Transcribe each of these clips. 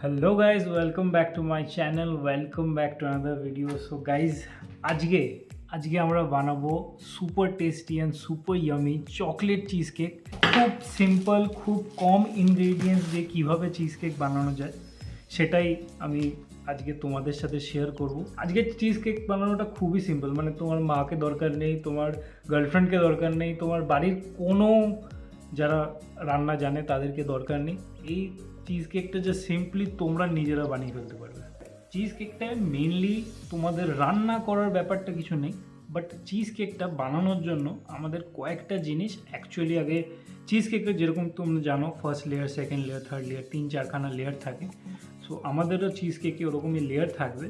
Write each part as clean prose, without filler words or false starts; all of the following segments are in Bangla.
Hello guys welcome back to my channel welcome back to another video. So guys আজকে আজকে আমরা বানাবো super tasty and super yummy chocolate cheesecake. খুব সিম্পল, খুব কম ইনগ্রেডিয়েন্টস দিয়ে কীভাবে চিজ কেক বানানো যায় সেটাই আমি আজকে তোমাদের সাথে শেয়ার করব। আজকে চিজ কেক বানানোটা খুবই সিম্পল, মানে তোমার মাকে দরকার নেই, তোমার গার্লফ্রেন্ডকে দরকার নেই, তোমার বাড়ির কোনো যারা রান্না জানে তাদেরকে দরকার নেই। এই চিজ কেকটা যে সিম্পলি তোমরা নিজেরা বানিয়ে ফেলতে পারবে। চিজ কেকটা মেনলি তোমাদের রান্না করার ব্যাপারটা কিছু নেই, বাট চিজ কেকটা বানানোর জন্য আমাদের কয়েকটা জিনিস অ্যাকচুয়ালি আগে চিজ কেকের যেরকম তোমরা জানো first layer, second layer, third layer, 3-4খানা লেয়ার থাকে। সো আমাদেরও চিজ কেকে ওরকমই লেয়ার থাকবে।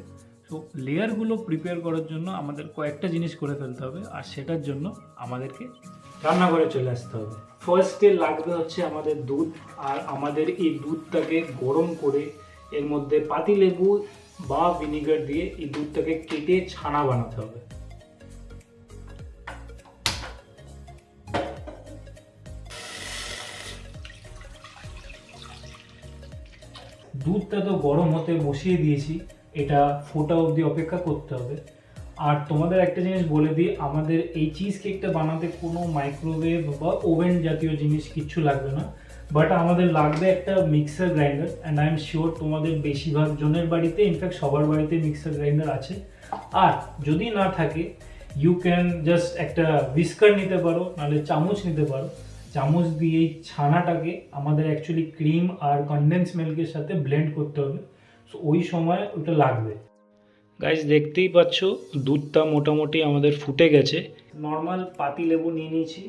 সো লেয়ারগুলো প্রিপেয়ার করার জন্য আমাদের কয়েকটা জিনিস করে ফেলতে হবে, আর সেটার জন্য আমাদেরকে রান্নাঘরে চলে আসতে হবে। ফার্স্টে লাগবে হচ্ছে আমাদের দুধ, আর আমাদের এই দুধটাকে গরম করে এর মধ্যে পাতিলেবু বা ভিনিগার দিয়ে এই দুধটাকে কেটে ছানা বানাতে হবে। দুধটা তো গরম হতে বসিয়ে দিয়েছি, এটা ফোটা অবধি অপেক্ষা করতে হবে। আর তোমাদের একটা জিনিস বলে দিই, আমাদের এই চিজ কেকটা বানাতে কোনো মাইক্রোওয়েভ বা ওভেন জাতীয় জিনিস কিচ্ছু লাগবে না, বাট আমাদের লাগবে একটা mixer grinder. And I am sure তোমাদের বেশিরভাগ জনের বাড়িতে, ইনফ্যাক্ট সবার বাড়িতে মিক্সার গ্রাইন্ডার আছে। আর যদি না থাকে ইউ ক্যান জাস্ট একটা হুইস্কার নিতে পারো, নাহলে চামচ নিতে পারো। চামচ দিয়ে এই ছানাটাকে আমাদের অ্যাকচুয়ালি ক্রিম আর কনডেন্স মিল্কের সাথে ব্লেন্ড করতে হবে। সো ওই সময় ওটা লাগবে। গাইজ দেখতেই পাচ্ছ দুধটা মোটামুটি আমাদের ফুটে গেছে। নর্মাল পাতি লেবু নিয়ে নিয়েছি,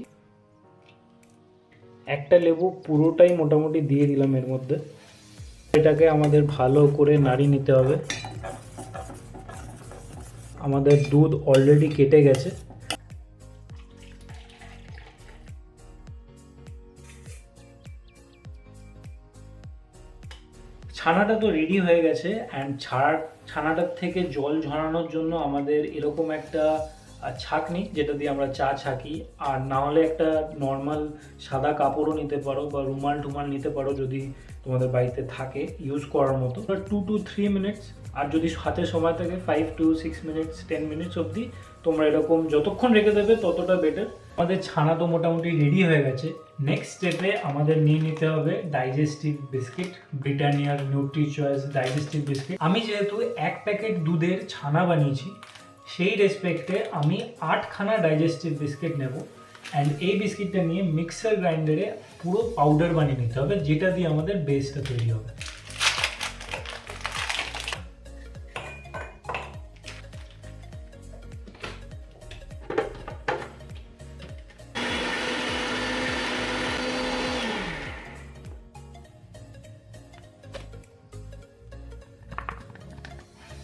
একটা লেবু পুরোটাই মোটামুটি দিয়ে দিলাম এর মধ্যে। এটাকে আমাদের ভালো করে নাড়িয়ে নিতে হবে। আমাদের দুধ অলরেডি কেটে গেছে। ছানাটা তো রেডি হয়ে গেছে। অ্যান্ড ছানাটার থেকে জল ঝরানোর জন্য আমাদের এরকম একটা ছাঁকনি, যেটা দিয়ে আমরা চা ছাঁকি, আর না হলে একটা নর্মাল সাদা কাপড়ও নিতে পারো বা রুমাল টুমাল নিতে পারো যদি তোমাদের বাড়িতে থাকে ইউজ করার মতো। 2 to 3 মিনিটস, আর যদি হাতে সময় থাকে 5 to 6 মিনিটস, 10 মিনিটস অবধি তোমরা এরকম যতক্ষণ রেখে দেবে ততটা বেটার। আমাদের ছানা তো মোটামুটি রেডি হয়ে গেছে। নেক্সট স্টেপে আমাদের নিয়ে নিতে হবে ডাইজেস্টিভ বিস্কিট, ব্রিটানিয়ার নিউট্রি চয়েস ডাইজেস্টিভ বিস্কিট। আমি যেহেতু 1 প্যাকেট দুধের ছানা বানিয়েছি, সেই রেসপেক্টে আমি 8খানা ডাইজেস্টিভ বিস্কিট নেব। অ্যান্ড এই বিস্কিটটা নিয়ে মিক্সার গ্রাইন্ডারে পুরো পাউডার বানিয়ে নিতে হবে, যেটা দিয়ে আমাদের বেসটা তৈরি হবে।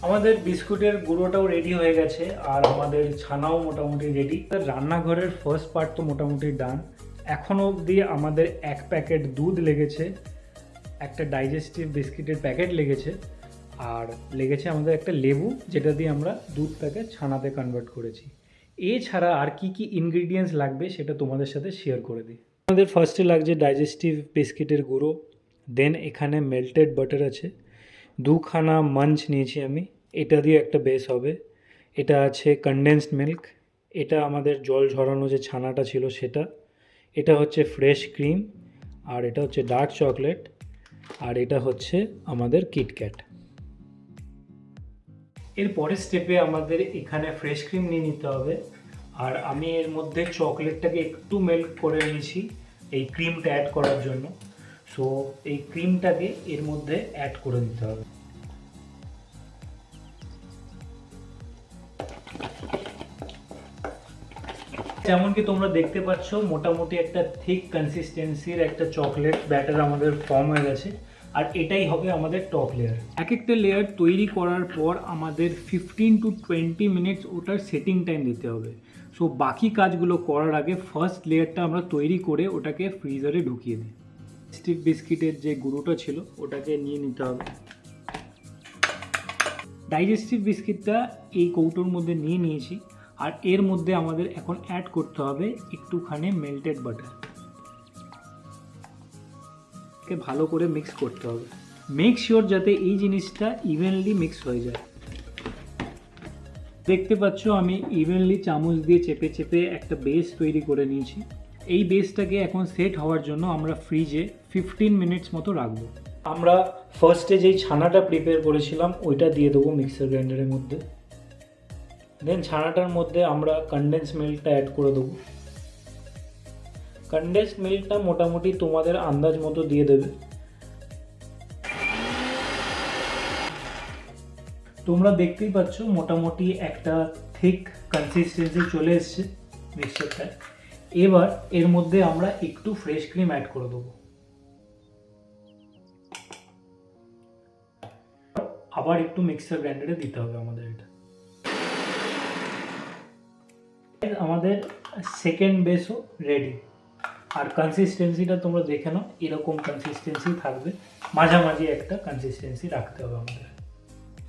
আমাদের বিস্কুটের গুঁড়োটাও রেডি হয়ে গেছে, আর আমাদের ছানাও মোটামুটি রেডি। রান্নাঘরের ফার্স্ট পার্ট তো মোটামুটি ডান। এখনও অবধি আমাদের 1 প্যাকেট দুধ লেগেছে, একটা ডাইজেস্টিভ বিস্কিটের প্যাকেট লেগেছে, আর লেগেছে আমাদের একটা লেবু, যেটা দিয়ে আমরা দুধটাকে ছানাতে কনভার্ট করেছি। এছাড়া আর কি কি ইনগ্রিডিয়েন্টস লাগবে সেটা তোমাদের সাথে শেয়ার করে দিই। আমাদের ফার্স্টে লাগছে ডাইজেস্টিভ বিস্কিটের গুঁড়ো, দেন এখানে মেল্টেড বাটার আছে, 2খানা মাঞ্চ নিয়েছি আমি, এটা দিয়ে একটা বেস হবে। এটা আছে কনডেন্সড মিল্ক, এটা আমাদের জল ঝরানো যে ছানাটা ছিল সেটা, এটা হচ্ছে ফ্রেশ ক্রিম, আর এটা হচ্ছে ডার্ক চকলেট, আর এটা হচ্ছে আমাদের কিটক্যাট। এর পরের স্টেপে আমাদের এখানে ফ্রেশ ক্রিম নিয়ে নিতে হবে, আর আমি এর মধ্যে চকলেটটাকে একটু মেল্ট করে নিয়েছি এই ক্রিমটা অ্যাড করার জন্য। সো এই ক্রিমটাকে এর মধ্যে অ্যাড করে দিতে হবে। যেমন কি তোমরা দেখতে পাচ্ছ মোটামুটি একটা থিক কনসিস্টেন্সির একটা চকলেট ব্যাটার আমাদের ফর্ম হয়ে গেছে, আর এটাই হবে আমাদের টপ লেয়ার। এক একটা লেয়ার তৈরি করার পর আমাদের 15 to 20 মিনিটস ওটার সেটিং টাইম দিতে হবে। সো বাকি কাজগুলো করার আগে ফার্স্ট লেয়ারটা আমরা তৈরি করে ওটাকে ফ্রিজারে ঢুকিয়ে দিই। স্টিভ বিস্কিটের যে গুঁড়োটা ছিল ওটাকে নিয়ে নিতে হবে। ডাইজেস্টিভ বিস্কিটটা এই কৌটোর মধ্যে নিয়ে নিয়েছি, আর এর মধ্যে আমাদের এখন অ্যাড করতে হবে একটুখানি মেল্টেড বাটার। ভালো করে মিক্স করতে হবে। মেক শিওর যাতে এই জিনিসটা ইভেনলি মিক্স হয়ে যায়। দেখতে পাচ্ছ আমি ইভেনলি চামচ দিয়ে চেপে চেপে একটা বেস তৈরি করে নিয়েছি। এই বেসটাকে এখন সেট হওয়ার জন্য আমরা ফ্রিজে 15 মিনিটস মতো রাখবো। আমরা ফার্স্টে যেই ছানাটা প্রিপেয়ার করেছিলাম ওইটা দিয়ে দেবো মিক্সার গ্রাইন্ডারের মধ্যে। দেন ছানাটার মধ্যে আমরা কনডেন্স মিল্কটা অ্যাড করে দেবো। কনডেন্স মিল্কটা মোটামুটি তোমাদের আন্দাজ মতো দিয়ে দেবে। তোমরা দেখতেই পাচ্ছ মোটামুটি একটা থিক কনসিস্টেন্সি চলে এসছে মিক্সচারটা। এবার এর মধ্যে আমরা একটু ফ্রেশ ক্রিম অ্যাড করে দেবো। আবার একটু মিক্সার গ্রাইন্ডারে দিতে হবে আমাদের এটা। আমাদের সেকেন্ড বেসও রেডি। আর কনসিস্টেন্সিটা তোমরা দেখে নাও, এরকম কনসিস্টেন্সি থাকবে, মাঝামাঝি একটা কনসিস্টেন্সি রাখতে হবে আমাদের।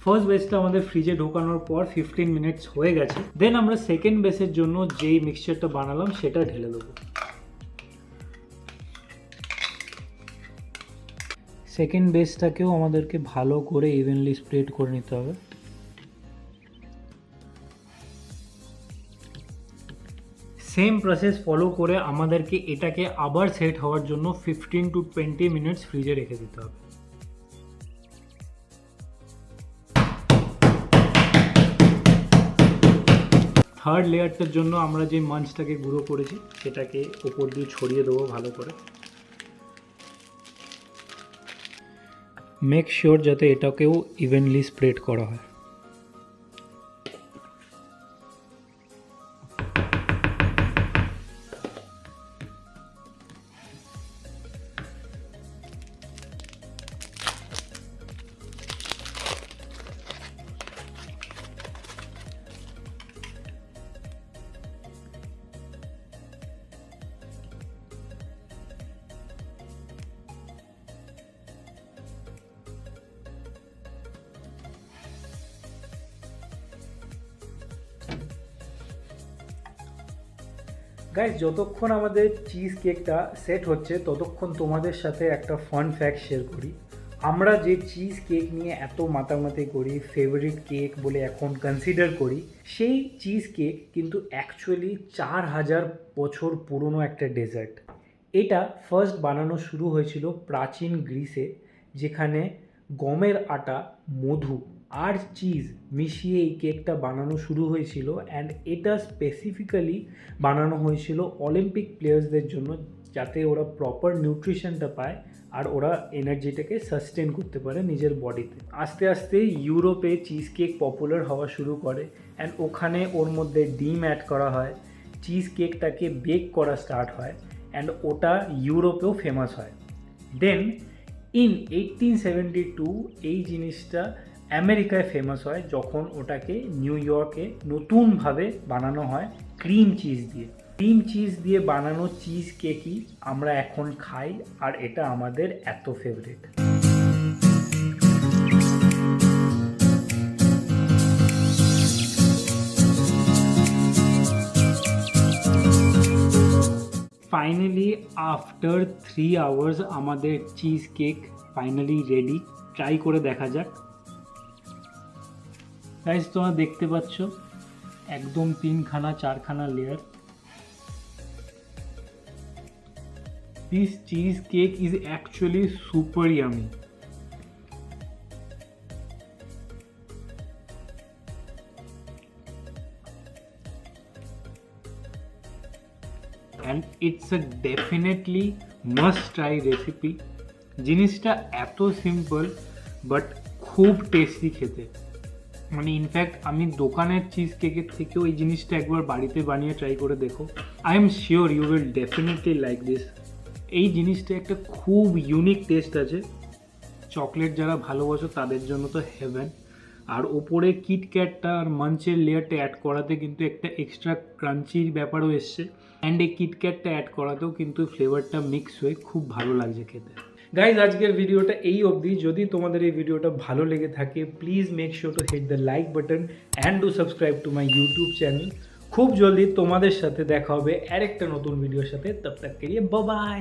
ফার্স্ট বেসটা আমাদের ফ্রিজে ঢোকানোর পর 15 মিনিটস হয়ে গেছে। দেন আমরা সেকেন্ড বেসের জন্য যেই মিক্সচারটা বানালাম সেটা ঢেলে দেবো। সেকেন্ড বেসটাকেও আমাদেরকে ভালো করে ইভেনলি স্প্রেড করে নিতে হবে। সেম প্রসেস ফলো করে আমাদেরকে এটাকে আবার সেট হওয়ার জন্য 15 to 20 মিনিটস ফ্রিজে রেখে দিতে হবে। থার্ড লেয়ারটার জন্য আমরা যে মাঞ্চটাকে গুঁড়ো করেছি সেটাকে ওপর দিয়ে ছড়িয়ে দেবো ভালো করে। মেক শিওর যাতে এটাকেও ইভেনলি স্প্রেড করা হয়। গাইস, যতক্ষণ আমাদের চিজ কেকটা সেট হচ্ছে ততক্ষণ তোমাদের সাথে একটা ফান ফ্যাক্ট শেয়ার করি। আমরা যে চিজ কেক নিয়ে এত মাতামাতি করি, ফেভারিট কেক বলে এখন কনসিডার করি, সেই চিজ কেক কিন্তু অ্যাকচুয়ালি 4000 বছর পুরনো একটা ডেজার্ট। এটা ফার্স্ট বানানো শুরু হয়েছিল প্রাচীন গ্রিসে, যেখানে গমের আটা, মধু আর চিজ মিশিয়ে এই কেকটা বানানো শুরু হয়েছিল। অ্যান্ড এটা স্পেসিফিক্যালি বানানো হয়েছিল অলিম্পিক প্লেয়ার্সদের জন্য, যাতে ওরা প্রপার নিউট্রিশনটা পায় আর ওরা এনার্জিটাকে সাস্টেন করতে পারে নিজের বডিতে। আস্তে আস্তে ইউরোপে চিজ কেক পপুলার হওয়া শুরু করে, অ্যান্ড ওখানে ওর মধ্যে ডিম অ্যাড করা হয়, চিজ কেকটাকে বেক করা স্টার্ট হয়, অ্যান্ড ওটা ইউরোপেও ফেমাস হয়। দেন ইন 1872 এই জিনিসটা আমেরিকায় ফেমাস হয়, যখন ওটাকে নিউ ইয়র্কে নতুনভাবে বানানো হয় ক্রিম চিজ দিয়ে। ক্রিম চিজ দিয়ে বানানো চিজ কেকই আমরা এখন খাই, আর এটা আমাদের এত ফেভারিট। ফাইনালি আফটার 3 আওয়ার্স আমাদের cheesecake finally ready. Try করে দেখা যাক। গাইস, তোমরা দেখতে পাচ্ছ একদম 3খানা 4খানা layer. This cheesecake is actually super yummy. And it's a definitely must try recipe. জিনিসটা এত সিম্পল বাট খুব টেস্টি খেতে। মানে ইনফ্যাক্ট আমি দোকানের চিজ কেকের থেকেও এই জিনিসটা একবার বাড়িতে বানিয়ে ট্রাই করে দেখো। I am sure you will definitely like this. এই জিনিসটা একটা খুব ইউনিক টেস্ট আছে। চকলেট যারা ভালোবাসো তাদের জন্য তো হেভেন। আর ওপরে কিটক্যাটটা আর মাঞ্চের লেয়ারটা অ্যাড করাতে কিন্তু একটা এক্সট্রা ক্রাঞ্চির ব্যাপারও এসছে। অ্যান্ড এই কিটক্যাটটা অ্যাড করাতেও কিন্তু ফ্লেভারটা মিক্স হয়ে খুব ভালো লাগছে খেতে। গাইজ, আজকের ভিডিওটা এই অবধি। যদি তোমাদের এই ভিডিওটা ভালো লেগে থাকে please make sure to hit the like button and do subscribe to my YouTube channel. খুব জলদি তোমাদের সাথে দেখা হবে আরেকটা নতুন ভিডিওর সাথে। তব তক কে লিয়ে বাই বাই।